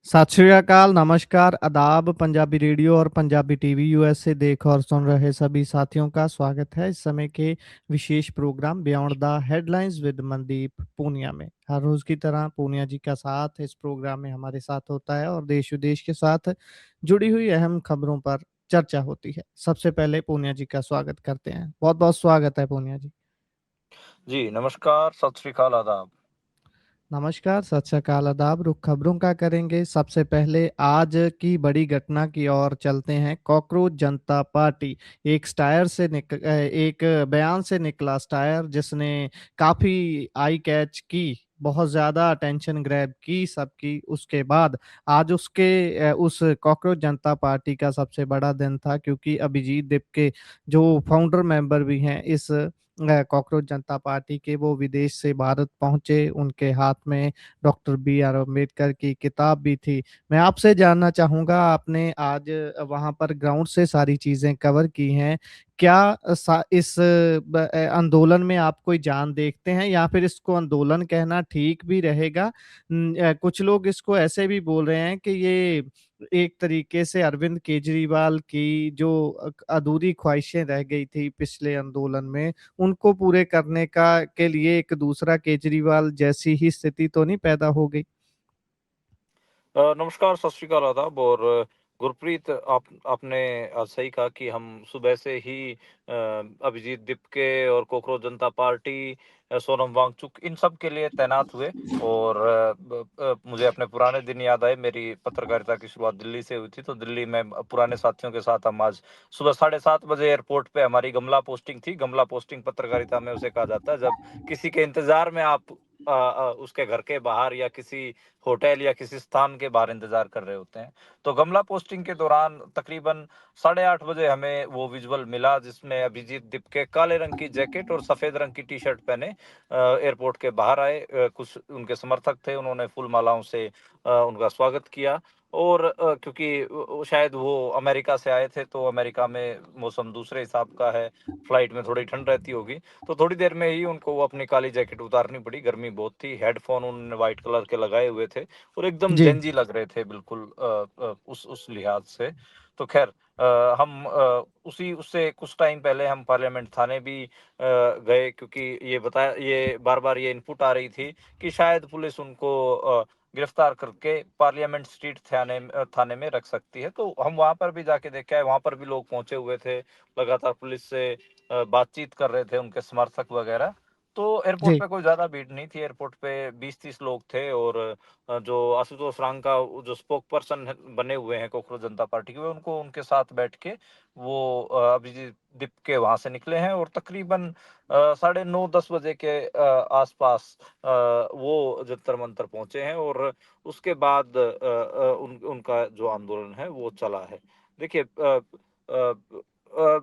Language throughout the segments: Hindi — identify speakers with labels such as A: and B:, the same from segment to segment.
A: सत श्री अकाल, नमस्कार, आदाब। पंजाबी रेडियो और पंजाबी टीवी यूएस से देख और सुन रहे सभी साथियों का स्वागत है इस समय के विशेष program beyond the headlines with Mandeep Punia में। हर रोज की तरह पूनिया जी का साथ इस प्रोग्राम में हमारे साथ होता है और देश विदेश के साथ जुड़ी हुई अहम खबरों पर चर्चा होती है। सबसे पहले पूनिया जी का स्वागत करते हैं। बहुत बहुत स्वागत है पूनिया जी।
B: जी, नमस्कार, सत श्री अकाल, आदाब।
A: नमस्कार, सत श्री अकाल, आदाब। रुख खबरों का करेंगे। सबसे पहले आज की बड़ी घटना की ओर चलते हैं। कॉकरोच जनता पार्टी एक बयान से निकला स्टायर जिसने काफी आई कैच की, बहुत ज्यादा अटेंशन ग्रैब की सबकी। उसके बाद आज उस कॉकरोच जनता पार्टी का सबसे बड़ा दिन था, क्योंकि अभिजीत दीप के जो फाउंडर मेंबर भी हैं इस कॉकरोच जनता पार्टी के, वो विदेश से भारत पहुंचे। उनके हाथ में डॉक्टर बी आर अम्बेडकर की किताब भी थी। मैं आपसे जानना चाहूंगा, आपने आज वहां पर ग्राउंड से सारी चीजें कवर की हैं, क्या इस आंदोलन में आप कोई जान देखते हैं, या फिर इसको आंदोलन कहना ठीक भी रहेगा? कुछ लोग इसको ऐसे भी बोल रहे हैं कि ये एक तरीके से अरविंद केजरीवाल की जो अधूरी ख्वाहिशें रह गई थी पिछले आंदोलन में, उनको पूरे करने का के लिए एक दूसरा केजरीवाल जैसी ही स्थिति तो नहीं पैदा हो गई?
B: नमस्कार, सत श्री अकाल, आदाब। और गुरप्रीत, आपने सही कहा कि हम सुबह से ही अभिजीत दिपके और कोकरोच जनता पार्टी, सोनम वांगचुक, इन सब के लिए तैनात हुए। और मुझे अपने पुराने दिन याद आए। मेरी पत्रकारिता की शुरुआत दिल्ली से हुई थी, तो दिल्ली में पुराने साथियों के साथ हम आज सुबह 7:30 बजे एयरपोर्ट पे हमारी गमला पोस्टिंग थी। गमला पोस्टिंग पत्रकारिता में उसे कहा जाता है जब किसी के इंतजार में आप उसके घर के बाहर या किसी होटल या किसी स्थान के बाहर इंतजार कर रहे होते हैं। तो गमला पोस्टिंग के दौरान तकरीबन 8:30 बजे हमें वो विजुअल मिला जिसमें अभिजीत दिपके काले रंग की जैकेट और सफेद रंग की टी शर्ट पहने एयरपोर्ट के बाहर आए। कुछ उनके समर्थक थे, उन्होंने फूल मालाओं से उनका स्वागत किया। और क्योंकि शायद वो अमेरिका से आए थे, तो अमेरिका में मौसम दूसरे हिसाब का है, फ्लाइट में थोड़ी ठंड रहती होगी। तो थोड़ी देर में ही उनको वो अपनी काली जैकेट उतारनी पड़ी, गर्मी बहुत थी। हेडफोन उन्होंने व्हाइट कलर के लगाए हुए थे और एकदम
A: जी।
B: जेंजी लग रहे थे, बिल्कुल उस लिहाज से। तो खैर, हम उसी उससे कुछ टाइम पहले हम पार्लियामेंट थाने भी गए, क्योंकि ये बार बार ये इनपुट आ रही थी कि शायद पुलिस उनको गिरफ्तार करके पार्लियामेंट स्ट्रीट थाने में रख सकती है। तो हम वहां पर भी जाके देखे, वहां पर भी लोग पहुंचे हुए थे, लगातार पुलिस से बातचीत कर रहे थे, उनके समर्थक वगैरह। तो एयरपोर्ट
A: जी।
B: पे कोई ज्यादा भीड़ नहीं थी। एयरपोर्ट पे 20-30 लोग थे। और जो आशुतोष रांका, जो स्पोक पर्सन बने हुए हैं कोकरोच जनता पार्टी के, वो उनको उनके साथ बैठ के वो अभिजीत दीप के वहां से निकले हैं। और तकरीबन 9:30-10 बजे के आसपास वो जंतर मंतर पहुंचे हैं। और उसके बाद उनका जो आंदोलन है वो चला है। देखिए,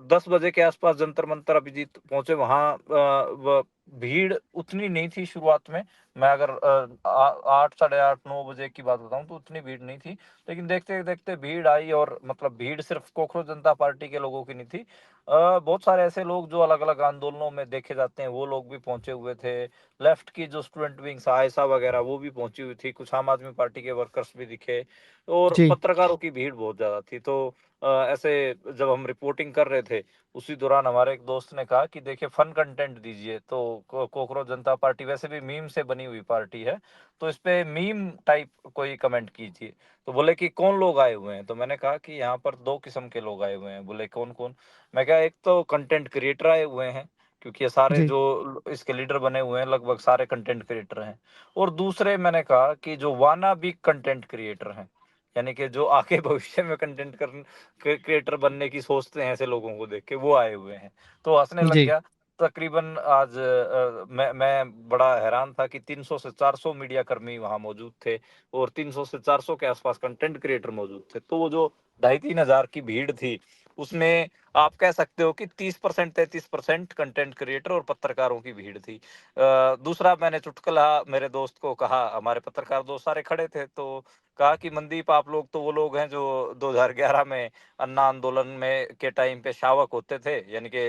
B: 10 बजे के आसपास जंतर मंतर अभिजीत पहुंचे। वहां भीड़ उतनी नहीं थी शुरुआत में। मैं अगर 8, 8:30, 9 बजे की बात बताऊं तो उतनी भीड़ नहीं थी। लेकिन देखते देखते भीड़ आई, और मतलब भीड़ सिर्फ कोकरोच जनता पार्टी के लोगों की नहीं थी। बहुत सारे ऐसे लोग जो अलग अलग आंदोलनों में देखे जाते हैं, वो लोग भी पहुंचे हुए थे। लेफ्ट की जो स्टूडेंट विंग्स, आयसा वगैरह, वो भी पहुंची हुई थी। कुछ आम आदमी पार्टी के वर्कर्स भी दिखे। और
A: जी।
B: पत्रकारों की भीड़ बहुत ज्यादा थी। तो ऐसे जब हम रिपोर्टिंग कर रहे थे, उसी दौरान हमारे एक दोस्त ने कहा कि देखिए, फन कंटेंट दीजिए। तो कोकरोच जनता पार्टी वैसे भी मीम से बनी हुई पार्टी है, तो इस पे मीम टाइप कोई कमेंट कीजिए। तो बोले कि कौन लोग आए हुए हैं। तो मैंने कहा कि यहाँ पर दो किस्म के लोग आए हुए हैं। बोले कौन कौन। मैं कहा, एक तो कंटेंट क्रिएटर आए हुए हैं, क्योंकि ये सारे
A: जी।
B: जो इसके लीडर बने हुए हैं लगभग सारे कंटेंट क्रिएटर हैं। और दूसरे मैंने कहा कि जो वाना भी कंटेंट क्रिएटर हैं, यानी कि जो आगे भविष्य में कंटेंट क्रिएटर बनने की सोचते हैं, ऐसे लोगों को देख के वो आए हुए हैं। तो हंसने लग
A: जी।
B: गया। तकरीबन आज मैं बड़ा हैरान था कि 300 से 400 मीडिया कर्मी वहां मौजूद थे, और 300 से 400 के आसपास कंटेंट क्रिएटर मौजूद थे। तो वो जो 2,500-3,000 की भीड़ थी, उसमें आप कह सकते हो कि 30%, 33% कंटेंट क्रिएटर और पत्रकारों की भीड़ थी। दूसरा, मैंने चुटकुला मेरे दोस्त को कहा, हमारे पत्रकार दोस्त सारे खड़े थे, तो कहा कि मनदीप, आप लोग तो वो लोग हैं जो 2011 में अन्ना आंदोलन में के टाइम पे शावक होते थे, यानी कि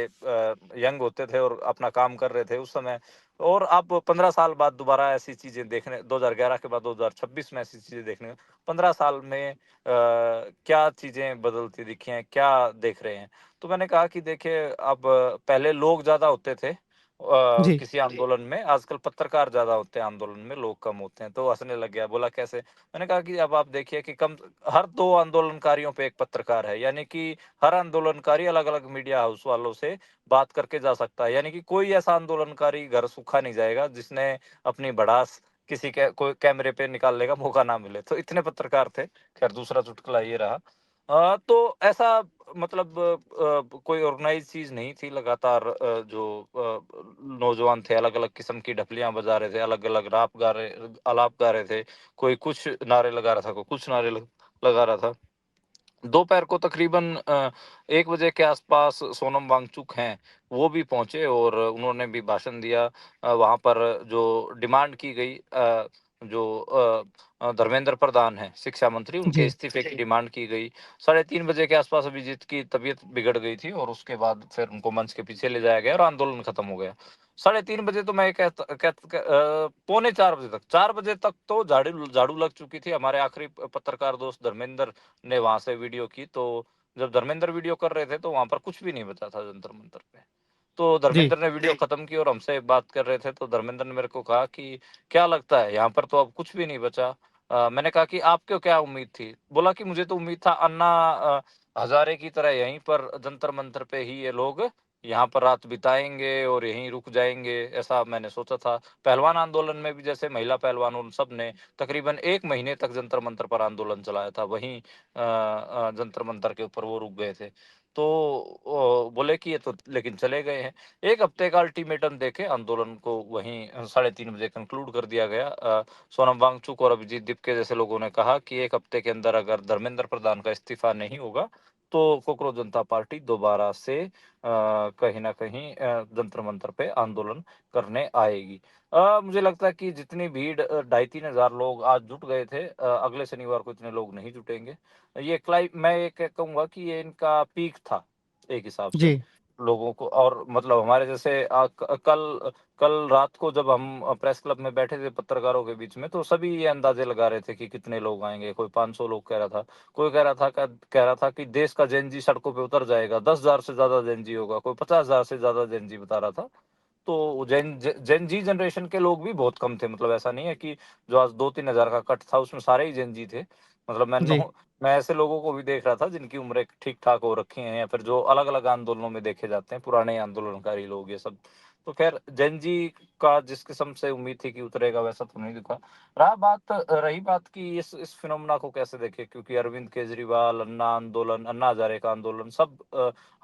B: यंग होते थे और अपना काम कर रहे थे उस समय। और अब 15 साल बाद दोबारा ऐसी चीज़ें देखने, 2011 के बाद 2026 में ऐसी चीज़ें देखने, 15 साल में क्या चीज़ें बदलती दिखी हैं, क्या देख रहे हैं? तो मैंने कहा कि देखिए, अब पहले लोग ज़्यादा होते थे
A: जी,
B: किसी आंदोलन में, आजकल पत्रकार ज़्यादा होते हैं आंदोलन में, लोग कम होते हैं। तो हँसने लग गया, बोला कैसे? मैंने कहा कि अब आप देखिए कि कम हर 2 आंदोलनकारियों पे 1 पत्रकार है, यानी कि हर आंदोलनकारी अलग-अलग मीडिया हाउस वालों से बात करके जा सकता है, यानी कि कोई ऐसा आंदोलनकारी घर सूखा नहीं जाएगा जिसने अपनी भड़ास किसी के कोई कैमरे पे निकालने का मौका ना मिले। तो इतने पत्रकार थे। खैर, दूसरा चुटकुला ये रहा। तो ऐसा मतलब कोई ऑर्गेनाइज़ चीज़ नहीं थी, लगातार जो नौजवान थे अलग-अलग किस्म की ढपलियाँ बजा रहे थे, अलग-अलग आलाप गा रहे थे। कोई कुछ नारे लगा रहा था, कोई कुछ नारे लगा रहा था। दोपहर को तकरीबन 1 बजे के आसपास सोनम वांगचुक हैं, वो भी पहुँचे और उन्होंने भी भाषण दिया। वहाँ पर जो डिमांड की गई, जो धर्मेंद्र प्रधान हैं, शिक्षा मंत्री, उनके
A: जी,
B: इस्तीफे की डिमांड की गई। साढ़े 3 बजे के आसपास अभिजीत की तबीयत बिगड़ गई थी और उसके बाद फिर उनको मंच के पीछे ले जाया गया और आंदोलन खत्म हो गया। साढ़े 3 बजे तो मैं ये पौने 4 बजे तक, 4 बजे तक तो झाड़ू झाड़ू लग चुकी थी। हमारे आखिरी पत्रकार दोस्त धर्मेंद्र ने वहाँ से वीडियो की, तो जब धर्मेंद्र वीडियो कर रहे थे तो वहाँ पर कुछ भी नहीं बचा था जंतर मंतर पे। तो
A: जी,
B: धर्मेंद्र ने वीडियो खत्म की और हमसे बात कर रहे थे, तो धर्मेंद्र ने मेरे को कहा कि क्या लगता है, यहाँ पर तो अब कुछ भी नहीं बचा। मैंने कहा कि आपको क्या उम्मीद थी? बोला कि मुझे तो उम्मीद था अन्ना हजारे की तरह यहीं पर जंतर मंतर पे ही ये लोग यहाँ पर रात बिताएंगे और यहीं रुक जाएंगे, ऐसा मैंने सोचा था। पहलवान आंदोलन में भी जैसे महिला पहलवान, उन सब ने तकरीबन 1 महीने तक जंतर मंतर पर आंदोलन चलाया था, वहीं जंतर मंतर के ऊपर वो रुक गए थे। तो बोले कि ये तो लेकिन चले गए हैं। 1 हफ्ते का अल्टीमेटम देके आंदोलन को वहीं 3:30 बजे कंक्लूड कर दिया गया। सोनम वांगचुक और अभिजीत दीपके जैसे लोगों ने कहा कि 1 हफ्ते के अंदर अगर धर्मेंद्र प्रधान का इस्तीफा नहीं होगा, तो कोकरोच जनता पार्टी दोबारा से कहीं न कहीं जंतर मंतर पे आंदोलन करने आएगी। मुझे लगता है कि जितनी भीड़ 2,500-3 हज़ार लोग आज जुट गए थे, अगले शनिवार को इतने लोग नहीं जुटेंगे। मैं ये कहूँगा कि ये इनका पीक था, एक हिसाब से
A: जी,
B: लोगों को। और मतलब हमारे जैसे कल रात को जब हम प्रेस क्लब में बैठे थे पत्रकारों के बीच में, तो सभी ये अंदाजे लगा रहे थे कि कितने लोग आएँगे। कोई 500 लोग कह रहा था, कोई कह रहा था कि देश का जेन ज़ी सड़कों पे उतर जाएगा, 10,000 से ज़्यादा जेन ज़ी होगा, कोई 50,000 से ज़्यादा जेन ज़ी बता रहा था। तो जेन जी जनरेशन के लोग भी बहुत कम थे, मतलब ऐसा नहीं है कि जो आज 2-3 हज़ार का कट था उसमें सारे ही जेन जी थे। मतलब
A: जी,
B: मैं ऐसे लोगों को भी देख रहा था जिनकी उम्रें ठीक-ठाक हो रखी हैं, या फिर जो अलग-अलग आंदोलनों में देखे जाते हैं, पुराने आंदोलनकारी लोग ये सब। तो ख़ैर, जेन जी का जिस किस्म से उम्मीद थी कि उतरेगा, वैसा तो नहीं दिखा। रही बात कि इस फिनोमेना को कैसे देखें, क्योंकि अरविंद केजरीवाल, अन्ना हज़ारे का आंदोलन सब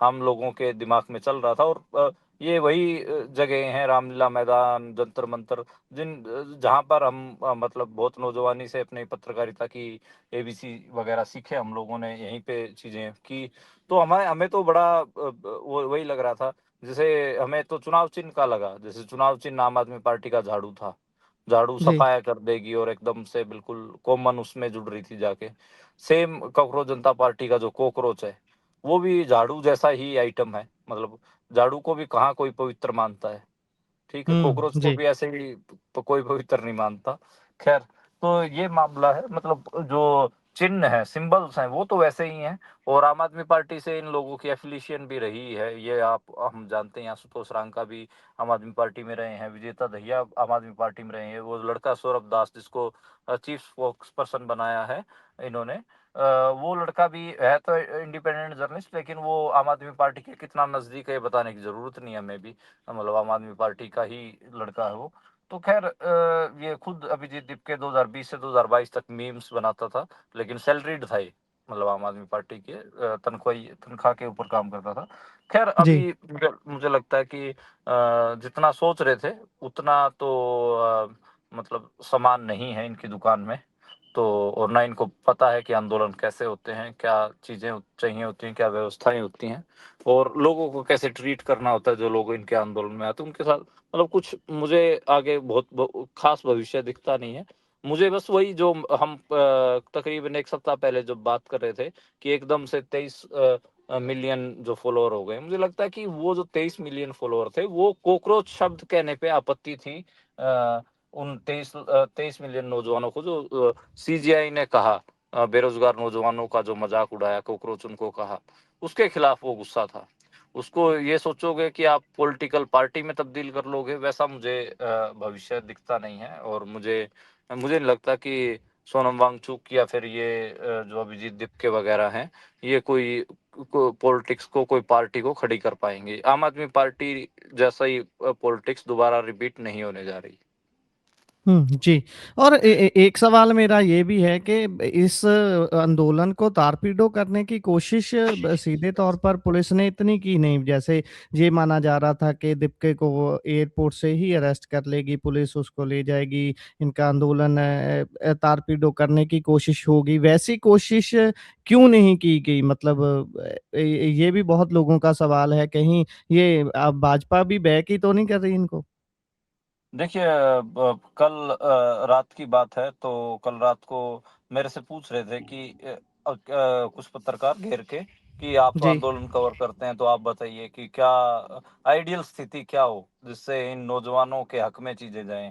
B: हम लोगों के दिमाग में चल रहा था। और ये वही जगह हैं, रामलीला मैदान, जंतर मंतर, जहाँ पर हम मतलब बहुत नौजवानी से अपनी पत्रकारिता की एबीसी वगैरह सीखे हम लोगों ने, यहीं पे चीजें की। तो हमें हमें तो बड़ा वो वही लग रहा था, जैसे हमें तो चुनाव चिन्ह का लगा, जैसे चुनाव चिन्ह आम आदमी पार्टी का झाड़ू था। झाड़ू
A: जी,
B: सफाया कर देगी और एकदम से बिल्कुल कॉमन उसमें जुड़ रही थी जाके। सेम कोकरोच जनता पार्टी का जो कॉकरोच है, वो भी झाड़ू जैसा ही आइटम है। मतलब झाड़ू को भी कहाँ कोई पवित्र मानता है। ठीक है, कॉकरोच को
A: जी,
B: भी ऐसे ही कोई पवित्र नहीं मानता। खैर, तो ये मामला है, मतलब जो चिन्ह है, सिंबल्स हैं, वो तो वैसे ही हैं। और आम आदमी पार्टी से इन लोगों की एफिलिएशन भी रही है, ये आप हम जानते हैं। आशुतोष रांका भी आम आदमी पार्टी में रहे हैं, विजेता दहिया आम आदमी पार्टी में रहे हैं। वो लड़का सौरभ दास, जिसको चीफ स्पोक्स पर्सन बनाया है इन्होंने, वो लड़का भी है तो इंडिपेंडेंट जर्नलिस्ट, लेकिन वो आम आदमी पार्टी के कितना नजदीक है ये बताने की जरूरत नहीं है हमें भी। मतलब आम आदमी पार्टी का ही लड़का है वो। तो खैर, ये खुद अभिजीत दीपके 2020 से 2022 तक मीम्स बनाता था, लेकिन सैलरीड था ये। मतलब आम आदमी पार्टी के तनख्वाह के ऊपर काम करता था। खैर,
A: जी,
B: अभी मुझे लगता है कि जितना सोच रहे थे उतना तो मतलब सामान नहीं है इनकी दुकान में। तो और ना इनको पता है कि आंदोलन कैसे होते हैं, क्या चीजें चाहिए होती हैं, क्या व्यवस्थाएं होती हैं, और लोगों को कैसे ट्रीट करना होता है। जो लोग इनके आंदोलन में आते हैं उनके साथ मतलब कुछ मुझे आगे खास भविष्य दिखता नहीं है। मुझे बस वही जो हम तकरीबन 1 सप्ताह पहले जब बात कर रहे थे कि एकदम से 23 मिलियन जो फॉलोअर हो गए। मुझे लगता है कि वो जो 23 मिलियन फॉलोअर थे, वो कॉकरोच शब्द कहने पे आपत्ति थी उन 23 मिलियन नौजवानों को, जो सीजीआई ने कहा, बेरोजगार नौजवानों का जो मजाक उड़ाया, कॉकरोच उनको कहा, उसके खिलाफ वो गुस्सा था। उसको ये सोचोगे कि आप पॉलिटिकल पार्टी में तब्दील कर लोगे, वैसा मुझे भविष्य दिखता नहीं है। और मुझे मुझे नहीं लगता कि सोनम वांगचुक या फिर ये जो अभिजीत दिपके वगैरह हैं, ये कोई पॉलिटिक्स को, कोई पार्टी को खड़ी कर पाएंगे। आम आदमी पार्टी जैसा ही पॉलिटिक्स दोबारा रिपीट नहीं होने जा रही।
A: जी। और एक सवाल मेरा ये भी है कि इस आंदोलन को तारपीडो करने की कोशिश सीधे तौर पर पुलिस ने इतनी की नहीं। जैसे ये माना जा रहा था कि दीपके को वो एयरपोर्ट से ही अरेस्ट कर लेगी पुलिस, उसको ले जाएगी, इनका आंदोलन तारपीडो करने की कोशिश होगी। वैसी कोशिश क्यों नहीं की गई? मतलब ये भी बहुत लोगों का सवाल है, कहीं ये भाजपा भी बैक ही तो नहीं कर रही इनको?
B: देखिए, कल रात की बात है, तो कल रात को मेरे से पूछ रहे थे कि कुछ पत्रकार घेर के कि आप तो
A: जी,
B: आंदोलन कवर करते हैं, तो आप बताइए कि क्या आइडियल स्थिति क्या हो जिससे इन नौजवानों के हक में चीजें जाएं।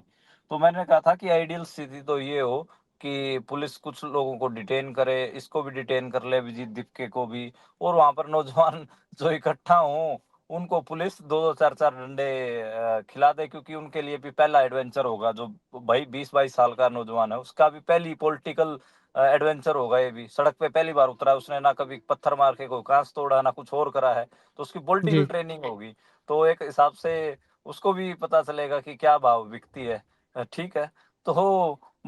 B: तो मैंने कहा था कि आइडियल स्थिति तो ये हो कि पुलिस कुछ लोगों को डिटेन करे, इसको भी डिटेन कर ले, विजीत दिपके को भी, और वहां पर नौजवान जो इकट्ठा हों, उनको पुलिस 2-2 4-4 डंडे खिला दे, क्योंकि उनके लिए भी पहला एडवेंचर होगा। जो भाई 20-22 साल का नौजवान है, उसका भी पहली पॉलिटिकल एडवेंचर होगा। ये भी सड़क पे पहली बार उतरा है, उसने ना कभी पत्थर मार के कोई कांच तोड़ा, ना कुछ और करा है, तो उसकी पॉलिटिकल
A: जी,
B: ट्रेनिंग होगी। तो एक हिसाब से उसको भी पता चलेगा कि क्या भाव बिकती है। ठीक है। तो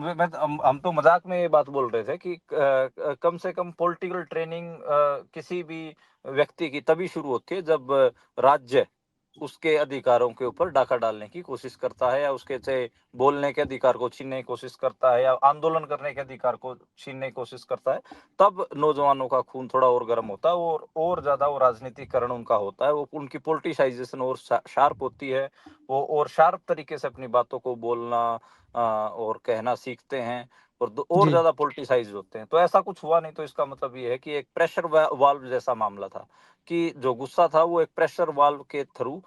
B: हम तो मजाक में ये बात बोल रहे थे कि कम से कम पॉलिटिकल ट्रेनिंग किसी भी व्यक्ति की तभी शुरू होती है जब राज्य उसके अधिकारों के ऊपर डाका डालने की कोशिश करता है, या उसके से बोलने के अधिकार को छीनने की कोशिश करता है, या आंदोलन करने के अधिकार को छीनने की कोशिश करता है। तब नौजवानों का खून थोड़ा और गर्म होता है, और ज्यादा वो राजनीतिकरण उनका होता है, वो उनकी पोलिटिसाइजेशन और शार्प होती है। वो और शार्प तरीके से अपनी बातों को बोलना और कहना सीखते हैं, और
A: जी।
B: ज्यादा पोलिटिसाइज होते हैं। तो ऐसा कुछ हुआ नहीं, तो इसका मतलब ये है कि एक प्रेशर वाल्व जैसा मामला था, कि जो गुस्सा था वो एक प्रेशर वाल्व के थ्रू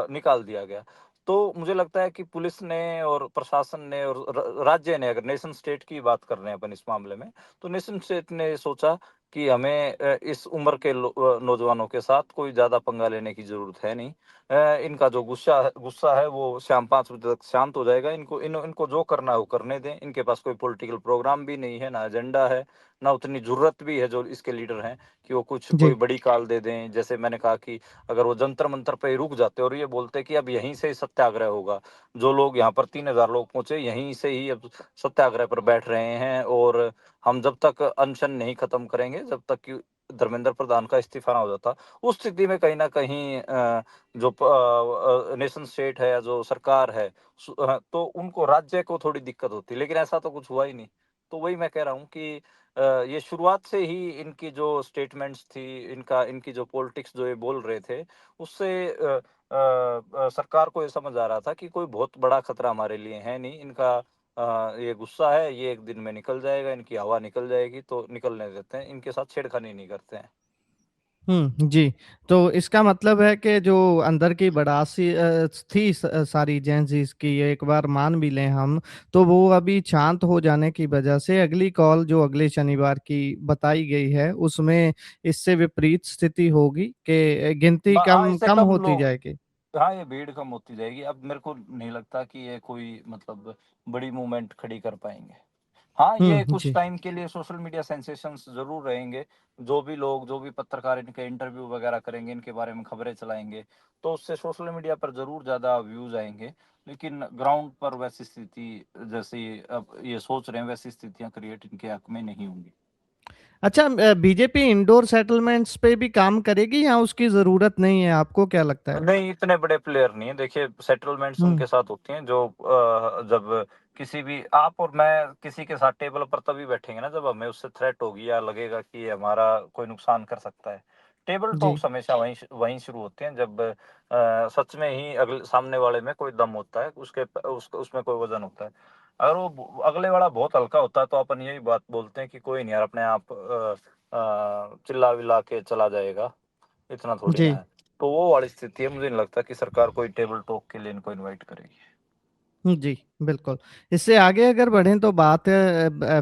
B: निकाल दिया गया। तो मुझे लगता है कि पुलिस ने और प्रशासन ने और राज्य ने, अगर नेशन स्टेट की बात कर रहे हैं अपन इस मामले में, तो नेशन स्टेट ने सोचा कि हमें इस उम्र के नौजवानों के साथ कोई ज्यादा पंगा लेने की जरूरत है नहीं। इनका जो गुस्सा है वो शाम 5 बजे तक शांत हो जाएगा। इनको जो करना है वो करने दें। इनके पास कोई पॉलिटिकल प्रोग्राम भी नहीं है, ना एजेंडा है, ना उतनी जरूरत भी है जो इसके लीडर हैं कि वो कुछ
A: जी।
B: कोई बड़ी कॉल दे दें। जैसे मैंने कहा कि अगर वो जंतर मंतर पे ही रुक जाते और ये बोलते कि अब यहीं से ही सत्याग्रह होगा, जो लोग यहाँ पर 3,000 लोग पहुंचे, यहीं से ही अब सत्याग्रह पर बैठ रहे हैं, और हम जब तक अनशन नहीं खत्म करेंगे, जब तक कि धर्मेंद्र प्रधान का इस्तीफा ना हो जाता, उस स्थिति में कहीं ना कहीं जो नेशन स्टेट है या जो सरकार है, तो उनको, राज्य को थोड़ी दिक्कत होती। लेकिन ऐसा तो कुछ हुआ ही नहीं। तो वही मैं कह रहा हूँ कि ये शुरुआत से ही इनकी जो स्टेटमेंट्स थी, इनकी जो पॉलिटिक्स जो ये बोल रहे थे, उससे सरकार को ये समझ आ रहा था कि कोई बहुत बड़ा खतरा हमारे लिए है नहीं। इनका ये गुस्सा है, ये एक दिन में निकल जाएगा, इनकी हवा निकल जाएगी, तो निकलने देते हैं, इनके साथ छेड़खानी नहीं करते हैं।
A: जी। तो इसका मतलब है कि जो अंदर की भड़ासी थी सारी जेनज़ीज़ की, एक बार मान भी लें हम, तो वो अभी शांत हो जाने की वजह से अगली कॉल जो अगले शनिवार की बताई गई है, उसमें इससे विपरीत स्थिति होगी कि गिनती
B: हाँ,
A: कम
B: इससे
A: कम
B: कम
A: होती
B: लोग।
A: जाएगी।
B: हाँ, ये भीड़ कम होती जाएगी। अब मेरे को नहीं लगता कि ये कोई मतलब बड़ी मूवमेंट खड़ी कर पाएंगे। हाँ, ये कुछ
A: जी।
B: टाइम के लिए सोशल मीडिया सेंसेशंस ज़रूर रहेंगे। जो भी लोग, जो भी पत्रकार इनके इंटरव्यू वगैरह करेंगे, इनके बारे में खबरें चलाएँगे, तो उससे सोशल मीडिया पर ज़रूर ज़्यादा व्यूज़ आएँगे। लेकिन ग्राउंड पर वैसी स्थिति, जैसी अब ये सोच रहे हैं, वैसी स्थितियाँ क्रिएट इनके हक में नहीं होंगी।
A: अच्छा, बीजेपी इंडोर सेटलमेंट्स पे भी काम करेगी या उसकी ज़रूरत नहीं है? आपको क्या लगता है?
B: नहीं, इतने बड़े प्लेयर नहीं है। देखिए, सेटलमेंट्स
A: हुँ,
B: उनके साथ होती हैं जो जब किसी भी, आप और मैं किसी के साथ टेबल पर तभी बैठेंगे ना, जब हमें उससे थ्रेट होगी या लगेगा कि ये हमारा कोई नुकसान कर सकता है। टेबल
A: जी।
B: टॉक्स हमेशा वहीं शुरू होते हैं जब सच में ही अगले सामने वाले में कोई दम होता है, उसमें कोई वजन होता है। अगर वो अगले वाला बहुत हल्का होता है, तो अपन यही बात बोलते हैं कि कोई नहीं यार, अपने आप चिल्ला विल्ला के चला जाएगा। इतना थोड़ी ना
A: जी।
B: है। तो वो वाली स्थिति है, मुझे नहीं लगता कि सरकार कोई टेबल टॉक के लिए इनको इनवाइट करेगी।
A: जी, बिल्कुल। इससे आगे अगर बढ़ें तो बात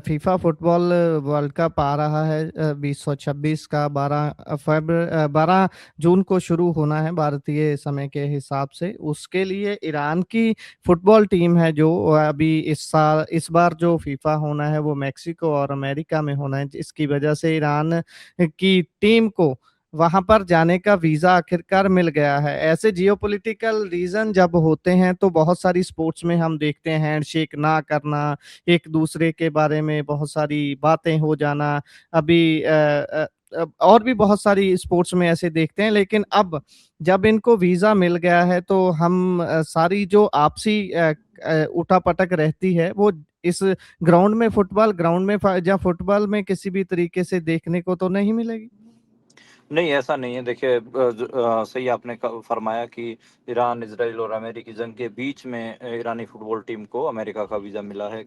A: फीफा फुटबॉल वर्ल्ड कप आ रहा है 2026 का 12 जून को शुरू होना है भारतीय समय के हिसाब से। उसके लिए ईरान की फुटबॉल टीम है जो अभी इस बार जो फीफा होना है वो मेक्सिको और अमेरिका में होना है, जिसकी वजह से ईरान की टीम को वहां पर जाने का वीजा आखिरकार मिल गया है। ऐसे जियोपॉलिटिकल रीजन जब होते हैं तो बहुत सारी स्पोर्ट्स में हम देखते हैं हैंडशेक ना करना, एक दूसरे के बारे में बहुत सारी बातें हो जाना। अभी और भी बहुत सारी स्पोर्ट्स में ऐसे देखते हैं, लेकिन अब जब इनको वीजा मिल गया है तो हम सारी जो आपसी उठापटक रहती है वो इस ग्राउंड में, फुटबॉल ग्राउंड में या फुटबॉल में किसी भी तरीके से देखने को तो नहीं मिलेगी।
B: नहीं, ऐसा नहीं है। देखिए, सही आपने फरमाया कि ईरान, इसराइल और अमेरिकी जंग के बीच में ईरानी फुटबॉल टीम को अमेरिका का वीजा मिला है,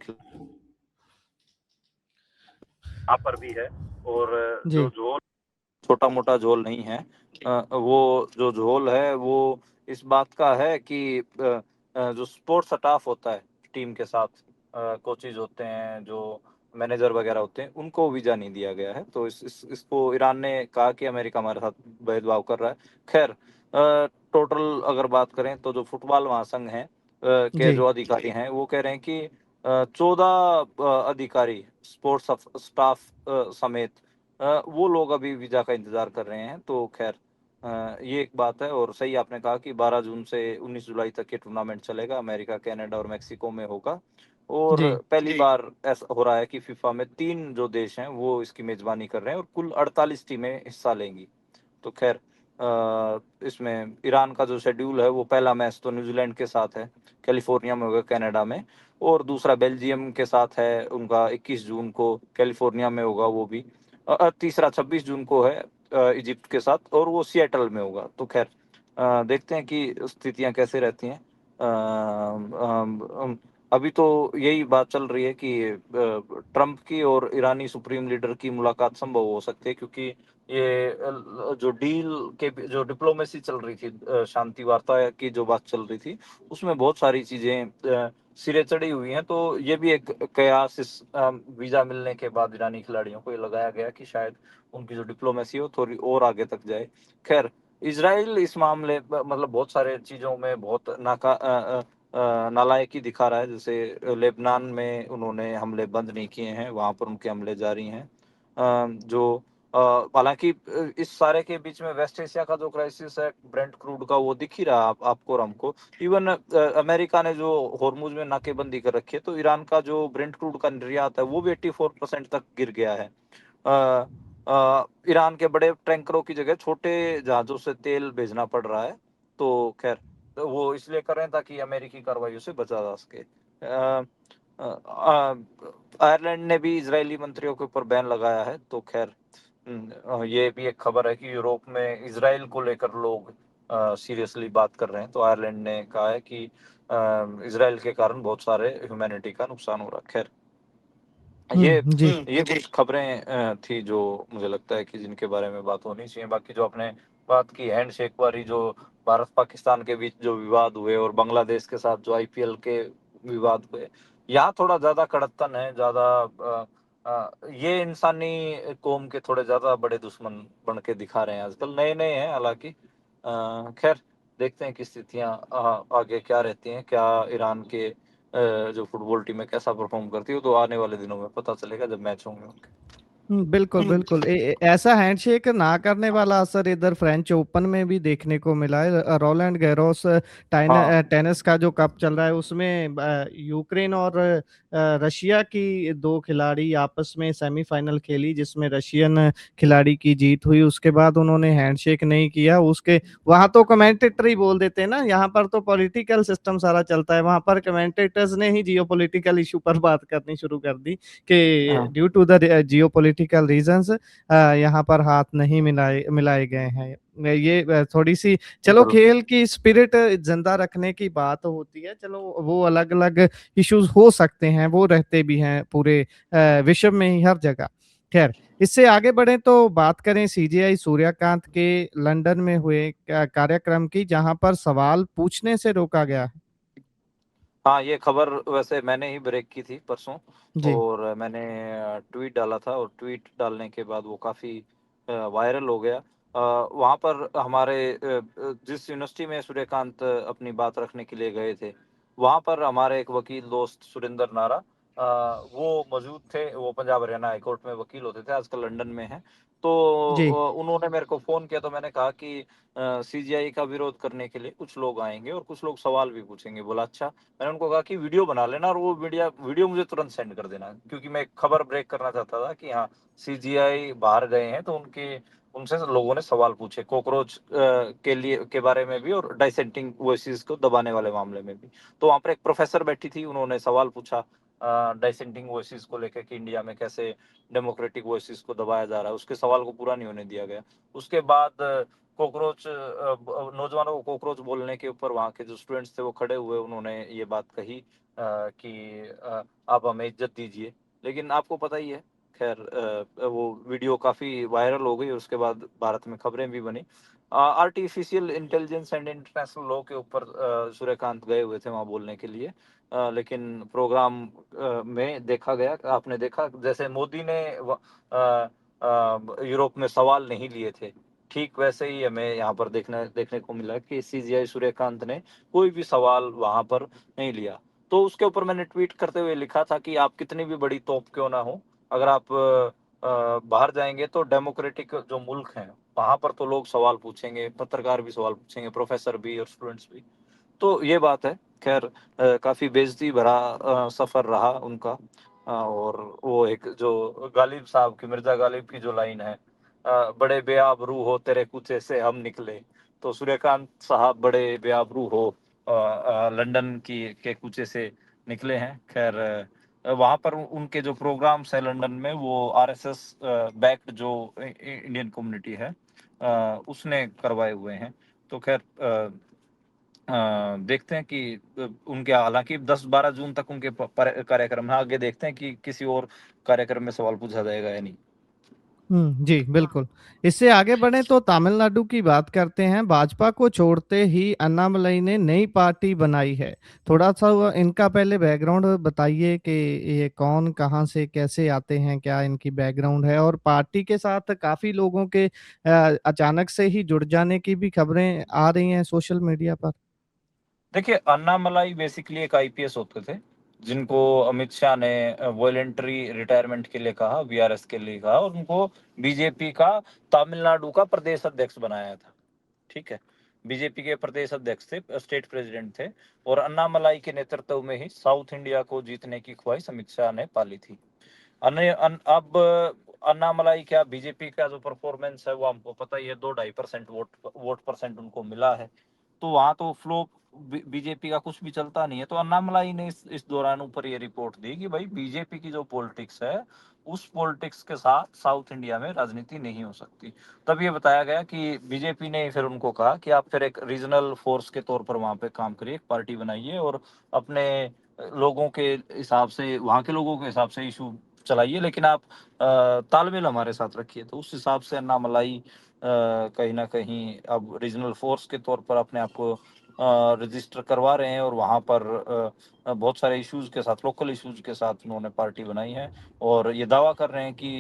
B: यहाँ पर भी है। और जो
A: जी।
B: झोल, छोटा मोटा झोल नहीं है। वो जो झोल है वो इस बात का है कि जो स्पोर्ट्स स्टाफ होता है टीम के साथ, कोचेज होते हैं, जो मैनेजर वगैरह होते हैं, उनको वीजा नहीं दिया गया है। तो इसको ईरान ने कहा कि अमेरिका हमारे साथ भेदभाव कर रहा है। खैर, टोटल अगर बात करें तो जो फुटबॉल महासंघ है के
A: जी।
B: जो अधिकारी हैं वो कह रहे हैं कि 14 अधिकारी स्पोर्ट्स स्टाफ समेत वो लोग अभी वीजा का इंतजार कर रहे हैं। तो खैर, ये एक बात है। और सही आपने कहा कि 12 जून से 19 जुलाई तक ये टूर्नामेंट चलेगा, अमेरिका, कनाडा और मेक्सिको में होगा। और
A: जी।
B: पहली बार ऐसा हो रहा है कि फीफा में 3 जो देश हैं वो इसकी मेजबानी कर रहे हैं और कुल 48 टीमें हिस्सा लेंगी। तो खैर, इसमें ईरान का जो शेड्यूल है वो पहला मैच तो न्यूजीलैंड के साथ है, कैलिफोर्निया में होगा, कनाडा में। और दूसरा बेल्जियम के साथ है उनका 21 जून को, कैलिफोर्निया में होगा वो भी। तीसरा 26 जून को है इजिप्ट के साथ, और वो सिएटल में होगा। तो खैर, देखते हैं कि स्थितियां कैसे रहती हैं। अभी तो यही बात चल रही है कि ट्रंप की और ईरानी सुप्रीम लीडर की मुलाकात संभव हो सकती है, क्योंकि ये जो डील के जो डिप्लोमेसी चल रही थी, शांति वार्ता की जो बात चल रही थी, उसमें बहुत सारी चीजें सिरे चढ़ी हुई हैं। तो ये भी एक कयास इस वीजा मिलने के बाद ईरानी खिलाड़ियों को ये लगाया गया कि शायद उनकी जो डिप्लोमेसी हो थोड़ी और आगे तक जाए। खैर, इसराइल इस मामले मतलब बहुत सारे चीजों में बहुत नालायकी दिखा रहा है। जैसे लेबनान में उन्होंने हमले बंद नहीं किए हैं, वहां पर उनके हमले जारी हैं। जो हालांकि इस सारे के बीच में वेस्ट एशिया का जो क्राइसिस है ब्रेंट क्रूड का, वो दिख ही रहा आपको और हमको। इवन अमेरिका ने जो होर्मुज में नाकेबंदी कर रखी है, तो ईरान का जो ब्रेंट क्रूड का निर्यात है वो भी 84% तक गिर गया है। ईरान के बड़े टैंकरों की जगह छोटे जहाजों से तेल भेजना पड़ रहा है। तो खैर, तो वो इसलिए कर रहे हैं ताकि अमेरिकी कार्रवाइयों से बचा जा सके। आयरलैंड ने भी इजरायली मंत्रियों के ऊपर बैन लगाया है। तो खैर, ये भी एक खबर है कि यूरोप में इसराइल को लेकर लोग सीरियसली बात कर रहे हैं। तो आयरलैंड ने कहा है कि इसराइल के कारण बहुत सारे ह्यूमैनिटी का नुकसान हो रहा है। खैर,
A: जी।
B: ये कुछ खबरें थी जो मुझे लगता है कि जिनके बारे में बात होनी चाहिए। बाकी जो आपने बात की हैंडशेक वाली, जो भारत पाकिस्तान के बीच जो विवाद हुए और बांग्लादेश के साथ जो आईपीएल के विवाद हुए, यहाँ थोड़ा ज्यादा कड़कपन है, ज्यादा ये इंसानी कौम के थोड़े ज्यादा बड़े दुश्मन बन के दिखा रहे हैं आजकल। नए नए हैं हालांकि। खैर, देखते हैं कि स्थितियां आगे क्या रहती हैं, क्या ईरान के जो फुटबॉल टीम है कैसा परफॉर्म करती है। तो आने वाले दिनों में पता चलेगा जब मैच होंगे उनके।
A: बिल्कुल बिल्कुल। ऐसा हैंडशेक ना करने वाला असर इधर फ्रेंच ओपन में भी देखने को मिला है। रोलैंड गैरोस
B: हाँ,
A: टेनिस का जो कप चल रहा है उसमें यूक्रेन और रशिया की दो खिलाड़ी आपस में सेमीफाइनल खेली, जिसमें रशियन खिलाड़ी की जीत हुई। उसके बाद उन्होंने हैंडशेक नहीं किया। उसके वहां तो कमेंटेटर ही बोल देते हैं ना, यहाँ पर तो पॉलिटिकल सिस्टम सारा चलता है, वहां पर कमेंटेटर्स ने ही जियो पॉलिटिकल इशू पर बात करनी शुरू कर दी कि
B: हाँ,
A: due to the geo political reasons यहाँ पर हाथ नहीं मिलाए मिलाए गए हैं। ये थोड़ी सी, चलो
B: बिल्कुल।
A: खेल की स्पिरिट जिंदा रखने की बात होती है, चलो वो अलग अलग इश्यूज हो सकते हैं, वो रहते भी हैं पूरे विश्व में ही हर जगह। खैर, इससे आगे बढ़े तो बात करें सीजेआई सूर्यकांत के लंदन में हुए कार्यक्रम की, जहां पर सवाल पूछने से रोका गया है।
B: हाँ, ये खबर वैसे मैंने ही ब्रेक की थी परसों,
A: जी।
B: और मैंने ट्वीट डाला था, और ट्वीट डालने के बाद वो काफ़ी वायरल हो गया। वहाँ पर हमारे जिस यूनिवर्सिटी में सूर्यकांत अपनी बात रखने के लिए गए थे, वहाँ पर हमारे एक वकील दोस्त सुरेंद्र नारा वो मौजूद थे। वो पंजाब हरियाणा हाई कोर्ट में वकील होते थे, आजकल लंदन में हैं। तो
A: जी।
B: उन्होंने मेरे को फ़ोन किया, तो मैंने कहा कि सीजीआई का विरोध करने के लिए कुछ लोग आएँगे और कुछ लोग सवाल भी पूछेंगे। बोला, अच्छा। मैंने उनको कहा कि वीडियो बना लेना, और वो वीडियो मुझे तुरंत सेंड कर देना, क्योंकि मैं एक खबर ब्रेक करना चाहता था कि हाँ, सीजीआई बाहर गए हैं, तो उनके उनसे लोगों ने सवाल पूछे, कॉकरोच के बारे में भी, और डाइसेंटिंग वॉइसेस को दबाने वाले मामले में भी। तो वहाँ पर एक प्रोफेसर बैठी थी, उन्होंने सवाल पूछा डाइसेंटिंग वॉइसेस को लेकर कि इंडिया में कैसे डेमोक्रेटिक वॉइसेस को दबाया जा रहा है। उसके सवाल को पूरा नहीं होने दिया गया। उसके बाद कॉकरोच नौजवानों को कॉकरोच बोलने के ऊपर वहाँ के जो स्टूडेंट्स थे वो खड़े हुए, उन्होंने ये बात कही कि आप हमें इज्जत दीजिए। लेकिन आपको पता ही है, खैर वो वीडियो काफ़ी वायरल हो गई, और उसके बाद भारत में खबरें भी बनी। Artificial intelligence and international law के ऊपर सूर्यकांत गए हुए थे वहाँ बोलने के लिए। लेकिन प्रोग्राम में देखा गया, आपने देखा जैसे मोदी ने यूरोप में सवाल नहीं लिए थे, ठीक वैसे ही हमें यहाँ पर देखने देखने को मिला कि सीजीआई सूर्यकांत ने कोई भी सवाल वहाँ पर नहीं लिया। तो उसके ऊपर मैंने ट्वीट करते हुए लिखा था कि आप कितनी भी बड़ी तोप क्यों ना हो, अगर आप बाहर जाएंगे तो डेमोक्रेटिक जो मुल्क हैं, वहाँ पर तो लोग सवाल पूछेंगे, पत्रकार भी सवाल पूछेंगे, प्रोफेसर भी और स्टूडेंट्स भी। तो ये बात है। खैर काफ़ी बेइज्जती भरा सफ़र रहा उनका। और वो एक जो गालिब साहब की, मिर्ज़ा गालिब की जो लाइन है, बड़े बेआबरू हो तेरे कूचे से हम निकले। तो सूर्यकांत साहब बड़े बेआबरू हो लंदन की के कूचे से निकले हैं। खैर वहाँ पर उनके जो प्रोग्राम्स हैं लंदन में, वो आरएसएस बैक्ड जो इंडियन कम्युनिटी है उसने करवाए हुए हैं। तो खैर देखते हैं कि उनके, हालांकि 10-12 जून तक उनके कार्यक्रम है, आगे देखते हैं कि किसी और कार्यक्रम में सवाल पूछा जाएगा या नहीं।
A: जी, बिल्कुल। इससे आगे बढ़े तो तमिलनाडु की बात करते हैं। भाजपा को छोड़ते ही अन्नामलई ने नई पार्टी बनाई है। थोड़ा-सा वो इनका पहले बैकग्राउंड बताइए कि ये कौन, कहाँ से, कैसे आते हैं, क्या इनकी बैकग्राउंड है? और पार्टी के साथ काफ़ी लोगों के अचानक से ही जुड़ जाने की भी खबरें आ रही हैं सोशल मीडिया पर।
B: देखिए, अन्नामलाई बेसिकली एक आईपीएस होते थे, जिनको अमित शाह ने वॉलंटरी रिटायरमेंट के लिए कहा, वीआरएस के लिए कहा, और उनको बीजेपी का तमिलनाडु का प्रदेश अध्यक्ष बनाया था। ठीक है। बीजेपी के प्रदेश अध्यक्ष थे, स्टेट प्रेसिडेंट थे, और अन्नामलाई के नेतृत्व में ही साउथ इंडिया को जीतने की ख्वाहिश अमित शाह ने पाली थी। अब अन्नामलाई क्या, बीजेपी का जो परफॉर्मेंस है वो हमको पता ही है, 2-2.5% वोट परसेंट उनको मिला है। तो वहां तो फ्लो बीजेपी का कुछ भी चलता नहीं है। तो अन्नामलाई ने इस दौरान ऊपर ये रिपोर्ट दी कि भाई बीजेपी की जो पॉलिटिक्स है, उस पॉलिटिक्स के साथ साउथ इंडिया में राजनीति नहीं हो सकती। तब ये बताया गया कि बीजेपी ने फिर उनको कहा कि आप फिर एक रीजनल फोर्स के तौर पर वहां पे काम करिए, एक पार्टी बनाइए, और अपने लोगों के हिसाब से, वहां के लोगों के हिसाब से इशू चलाइए, लेकिन आप तालमेल हमारे साथ रखिए। तो उस हिसाब से अन्नामलाई कहीं ना कहीं अब रीजनल फोर्स के तौर पर अपने आप को रजिस्टर करवा रहे हैं, और वहाँ पर बहुत सारे इश्यूज के साथ, लोकल इश्यूज के साथ उन्होंने पार्टी बनाई है, और ये दावा कर रहे हैं कि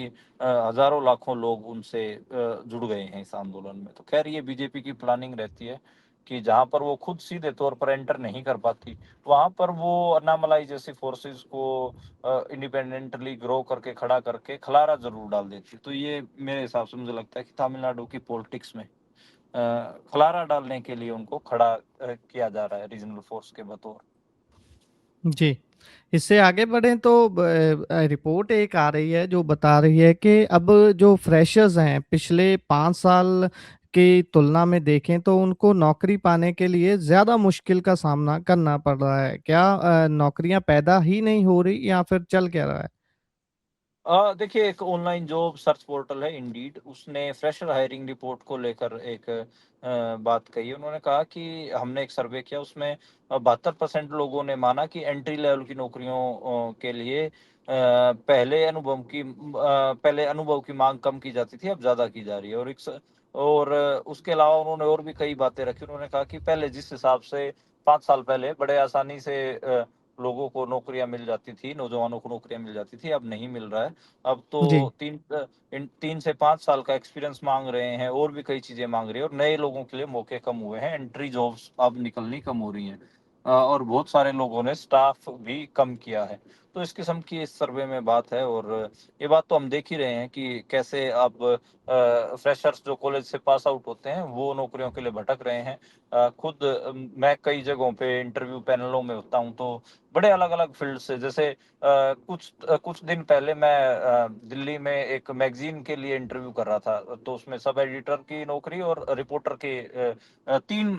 B: हजारों लाखों लोग उनसे जुड़ गए हैं इस आंदोलन में। तो खैर ये बीजेपी की प्लानिंग रहती है कि जहाँ पर वो खुद सीधे तौर पर एंटर नहीं कर पाती, वहाँ पर वो अन्नामलाई जैसी फोर्सेस को इंडिपेंडेंटली ग्रो करके, खड़ा करके खलारा जरूर डाल देती। तो ये मेरे हिसाब से मुझे लगता है कि तमिलनाडु की पॉलिटिक्स में खलारा डालने के लिए उनको खड़ा किया जा रहा है रीजनल फोर्स के बतौर।
A: जी। इससे आगे बढ़ें तो रिपोर्ट एक आ रही है जो बता रही है कि अब जो फ्रेशर्स हैं, पिछले 5 साल की तुलना में देखें तो उनको नौकरी पाने के लिए ज़्यादा मुश्किल का सामना करना पड़ रहा है। क्या नौकरियां पैदा ही नहीं हो रही, या फिर चल क्या रहा है?
B: देखिए, एक ऑनलाइन जॉब सर्च पोर्टल है इंडीड, उसने फ्रेशर हायरिंग रिपोर्ट को लेकर एक बात कही है। उन्होंने कहा कि हमने एक सर्वे किया, उसमें 72% लोगों ने माना कि एंट्री लेवल की नौकरियों के लिए पहले अनुभव की माँग कम की जाती थी, अब ज़्यादा की जा रही है। और उसके अलावा उन्होंने और भी कई बातें रखी। उन्होंने कहा कि पहले जिस हिसाब से 5 साल पहले बड़े आसानी से लोगों को नौकरियाँ मिल जाती थी, नौजवानों को नौकरियाँ मिल जाती थी, अब नहीं मिल रहा है। अब
A: जी,
B: तो 3 से 5 साल का एक्सपीरियंस माँग रहे हैं, और भी कई चीज़ें माँग रही हैं, और नए लोगों के लिए मौके कम हुए हैं, एंट्री जॉब्स अब निकलनी कम हो रही हैं। और बहुत सारे लोगों ने स्टाफ भी कम किया है। तो इस किस्म की इस सर्वे में बात है, और ये बात तो हम देख ही रहे हैं कि कैसे अब फ्रेशर्स जो कॉलेज से पास आउट होते हैं, वो नौकरियों के लिए भटक रहे हैं। खुद मैं कई जगहों पे इंटरव्यू पैनलों में होता हूँ, तो बड़े अलग-अलग फ़ील्ड से, जैसे कुछ दिन पहले मैं दिल्ली में एक मैगज़ीन के लिए इंटरव्यू कर रहा था, तो उसमें सब एडिटर की नौकरी और रिपोर्टर के 3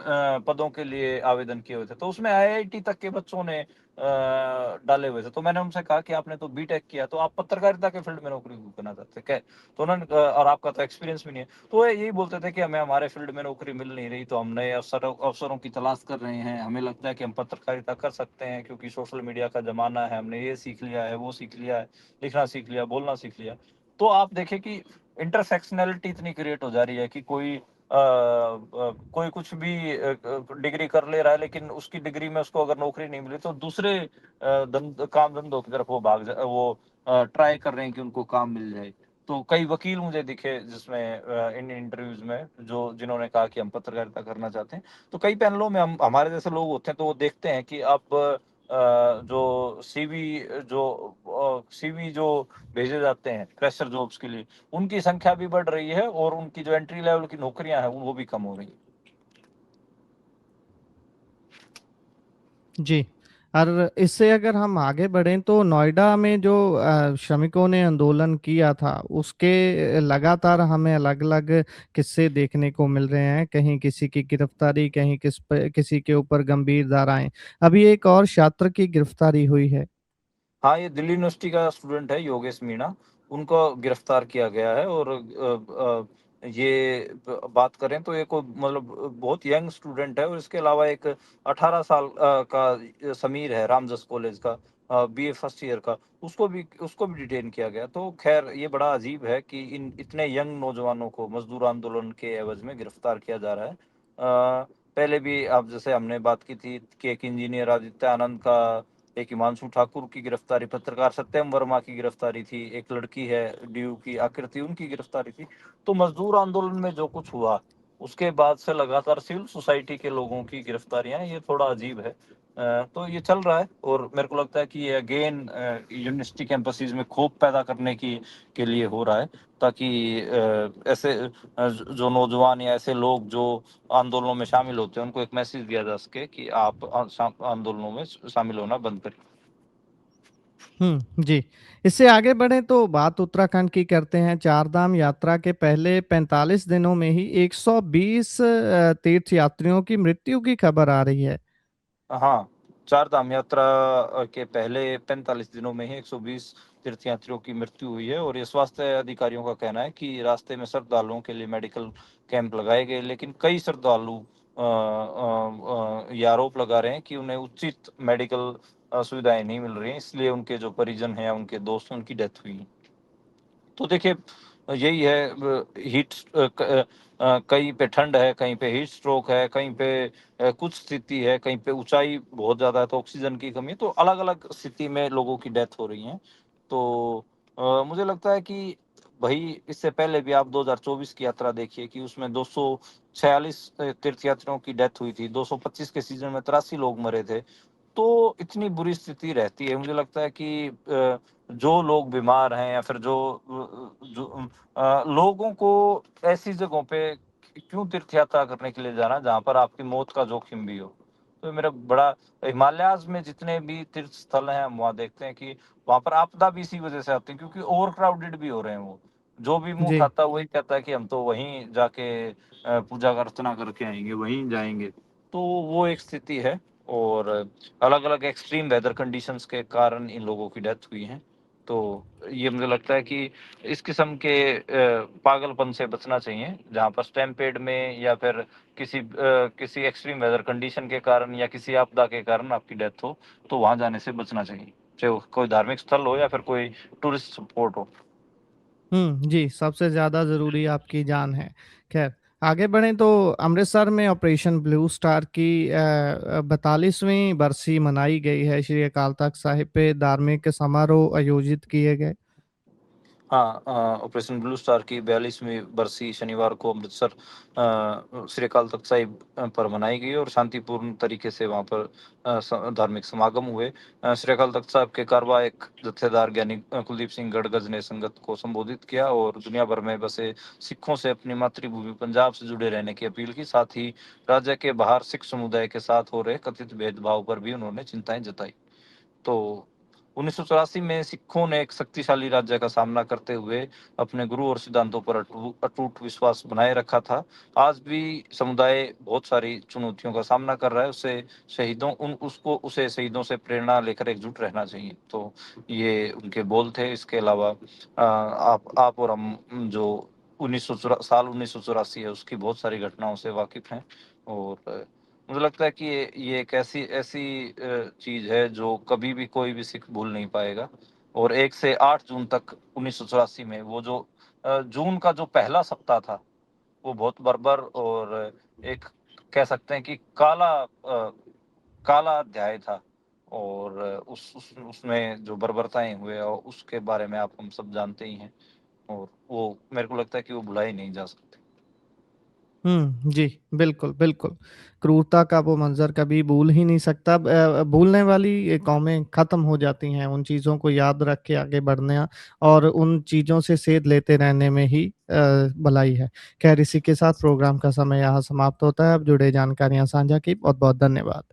B: पदों के लिए आवेदन किए हुए थे। तो उसमें आईआईटी तक के बच्चों ने डाले हुए थे। तो मैंने उनसे कहा कि आपने तो बीटेक किया, तो आप पत्रकारिता के फ़ील्ड में नौकरी क्यों करना चाहते हैं? तो उन्होंने और आपका तो एक्सपीरियंस भी नहीं है। तो वो यही बोलते थे कि हमें हमारे फ़ील्ड में नौकरी मिल नहीं रही, तो हम नए अवसरों की तलाश कर रहे हैं। हमें लगता है कि हम पत्रकारिता कर सकते हैं, क्योंकि सोशल मीडिया का ज़माना है, हमने ये सीख लिया है, वो सीख लिया है, लिखना सीख लिया, बोलना सीख लिया। तो आप देखें कि इंटरसेक्शनैलिटी इतनी क्रिएट हो जा रही है कि कोई कुछ भी डिग्री कर ले रहा है, लेकिन उसकी डिग्री में उसको अगर नौकरी नहीं मिली, तो दूसरे काम धंधों की तरफ वो ट्राई कर रहे हैं कि उनको काम मिल जाए। तो कई वकील मुझे दिखे जिसमें इन इंटरव्यूज में, जो जिन्होंने कहा कि हम पत्रकारिता करना चाहते हैं। तो कई पैनलों में हम हमारे जैसे लोग होते हैं, तो वो देखते हैं कि अब जो सीवी जो भेजे जाते हैं फ्रेशर जॉब्स के लिए, उनकी संख्या भी बढ़ रही है, और उनकी जो एंट्री लेवल की नौकरियां हैं वो भी कम हो रही हैं।
A: जी। और इससे अगर हम आगे बढ़ें तो नोएडा में जो श्रमिकों ने आंदोलन किया था, उसके लगातार हमें अलग-अलग किस्से देखने को मिल रहे हैं। कहीं किसी की गिरफ्तारी, कहीं किसी के ऊपर गंभीर धाराएँ। अभी एक और छात्र की गिरफ्तारी हुई है।
B: हाँ, ये दिल्ली यूनिवर्सिटी का स्टूडेंट है योगेश मीणा, उनको गिरफ्तार किया गया है। और ये बात करें तो ये कोई मतलब बहुत यंग स्टूडेंट है, और इसके अलावा एक 18 साल का समीर है, रामजस कॉलेज का, बीए फर्स्ट ईयर का, उसको भी डिटेन किया गया। तो खैर, ये बड़ा अजीब है कि इन इतने यंग नौजवानों को मजदूर आंदोलन के एवज में गिरफ्तार किया जा रहा है। पहले भी अब जैसे हमने बात की थी कि एक इंजीनियर आदित्य आनंद का, एक हिमांशु ठाकुर की गिरफ्तारी, पत्रकार सत्यम वर्मा की गिरफ्तारी थी, एक लड़की है डीयू की आकृति, उनकी गिरफ्तारी थी। तो मजदूर आंदोलन में जो कुछ हुआ, उसके बाद से लगातार सिविल सोसाइटी के लोगों की गिरफ्तारियां, ये थोड़ा अजीब है। तो ये चल रहा है, और मेरे को लगता है कि ये अगेन यूनिवर्सिटी कैंपसेस में खौफ पैदा करने की के लिए हो रहा है, ताकि ऐसे जो नौजवान या ऐसे लोग जो आंदोलनों में शामिल होते हैं, उनको एक मैसेज दिया जा सके कि आप आंदोलनों में शामिल होना बंद करें।
A: जी। इससे आगे बढ़ें तो बात उत्तराखंड की करते हैं। चारधाम यात्रा के पहले 45 दिनों में ही 120 तीर्थ यात्रियों की मृत्यु की खबर आ रही है।
B: हाँ, चार धाम यात्रा के पहले 45 दिनों में ही 120 तीर्थयात्रियों की मृत्यु हुई है, और ये स्वास्थ्य अधिकारियों का कहना है कि रास्ते में श्रद्धालुओं के लिए मेडिकल कैंप लगाए गए, लेकिन कई श्रद्धालु ये आरोप लगा रहे हैं कि उन्हें उचित मेडिकल सुविधाएं नहीं मिल रही हैं, इसलिए उनके जो परिजन हैं, उनके दोस्त हैं, उनकी डेथ हुई है। तो देखिए, यही है, कहीं पे ठंड है, कहीं पे हीट स्ट्रोक है, कहीं पे कुछ स्थिति है, कहीं पे ऊंचाई बहुत ज़्यादा है तो ऑक्सीजन की कमी है, तो अलग-अलग स्थिति में लोगों की डेथ हो रही है। तो मुझे लगता है कि भाई, इससे पहले भी आप 2024 की यात्रा देखिए कि उसमें 246 तीर्थयात्रियों की डेथ हुई थी, 225 के सीजन में 83 लोग मरे थे। तो इतनी बुरी स्थिति रहती है, मुझे लगता है कि जो लोग बीमार हैं, या फिर लोगों को ऐसी जगहों पे क्यों तीर्थ यात्रा करने के लिए जाना जहाँ पर आपकी मौत का जोखिम भी हो। तो मेरा बड़ा, हिमालयाज़ में जितने भी तीर्थ स्थल हैं, हम वहाँ देखते हैं कि वहाँ पर आपदा भी इसी वजह से आती है, क्योंकि ओवर क्राउडेड भी हो रहे हैं वो। जो भी मुँह
A: जी।
B: खाता है वही कहता है कि हम तो वहीं जाके पूजा अर्चना करके आएँगे, वहीं जाएँगे। तो वो एक स्थिति है, और अलग-अलग एक्सट्रीम वेदर कंडीशंस के कारण इन लोगों की डेथ हुई है। तो ये मुझे लगता है कि इस किस्म के पागलपन से बचना चाहिए, जहाँ पर स्टैम्पेड में या फिर किसी एक्सट्रीम वेदर कंडीशन के कारण या किसी आपदा के कारण आपकी डेथ हो, तो वहाँ जाने से बचना चाहिए। चाहे वो कोई धार्मिक स्थल हो या फिर कोई टूरिस्ट स्पॉट हो।
A: जी, सबसे ज़्यादा ज़रूरी आपकी जान है। ख़ैर, आगे बढ़ें तो अमृतसर में ऑपरेशन ब्लू स्टार की 42वीं बरसी मनाई गई है। श्री अकाल तख्त साहिब पे धार्मिक समारोह आयोजित किए गए।
B: हाँ, ऑपरेशन ब्लू स्टार की 42वीं बरसी शनिवार को अमृतसर श्री अकाल तख्त साहिब पर मनाई गई और शांतिपूर्ण तरीके से वहाँ पर धार्मिक समागम हुए। श्री अकाल तख्त साहिब के कार्यवाहक जत्थेदार ज्ञानी कुलदीप सिंह गड़गज ने संगत को संबोधित किया और दुनिया भर में बसे सिखों से अपनी मातृभूमि पंजाब से जुड़े रहने की अपील की। साथ ही राज्य के बाहर सिख समुदाय के साथ हो रहे कथित भेदभाव पर भी उन्होंने चिंताएं जताई। तो 1984 में सिखों ने एक शक्तिशाली राज्य का सामना करते हुए अपने गुरु और सिद्धांतों पर अटूट विश्वास बनाए रखा था। आज भी समुदाय बहुत सारी चुनौतियों का सामना कर रहा है। उसे शहीदों से प्रेरणा लेकर एकजुट रहना चाहिए। तो ये उनके बोल थे। इसके अलावा आप और हम जो 1984 है उसकी बहुत सारी घटनाओं से वाकिफ हैं। और मुझे लगता है कि ये एक ऐसी ऐसी चीज है जो कभी भी कोई भी सिख भूल नहीं पाएगा। और 1 से 8 जून तक 1984 में वो जो जून का जो पहला सप्ताह था वो बहुत बर्बर और एक कह सकते हैं कि काला अध्याय था। और उसमें जो बर्बरताएं हुए और उसके बारे में आप हम सब जानते ही हैं। और वो मेरे को लगता है कि वो भुलाई नहीं जा सकते।
A: जी, बिल्कुल, बिल्कुल। क्रूरता का वो मंज़र कभी भूल ही नहीं सकता। भूलने वाली ये कौमें ख़त्म हो जाती हैं, उन चीज़ों को याद रख के आगे बढ़ना और उन चीज़ों से सेध लेते रहने में ही भलाई है। ख़ैर इसी के साथ प्रोग्राम का समय यहाँ समाप्त होता है। अब जुड़े जानकारियाँ साझा की, बहुत-बहुत धन्यवाद।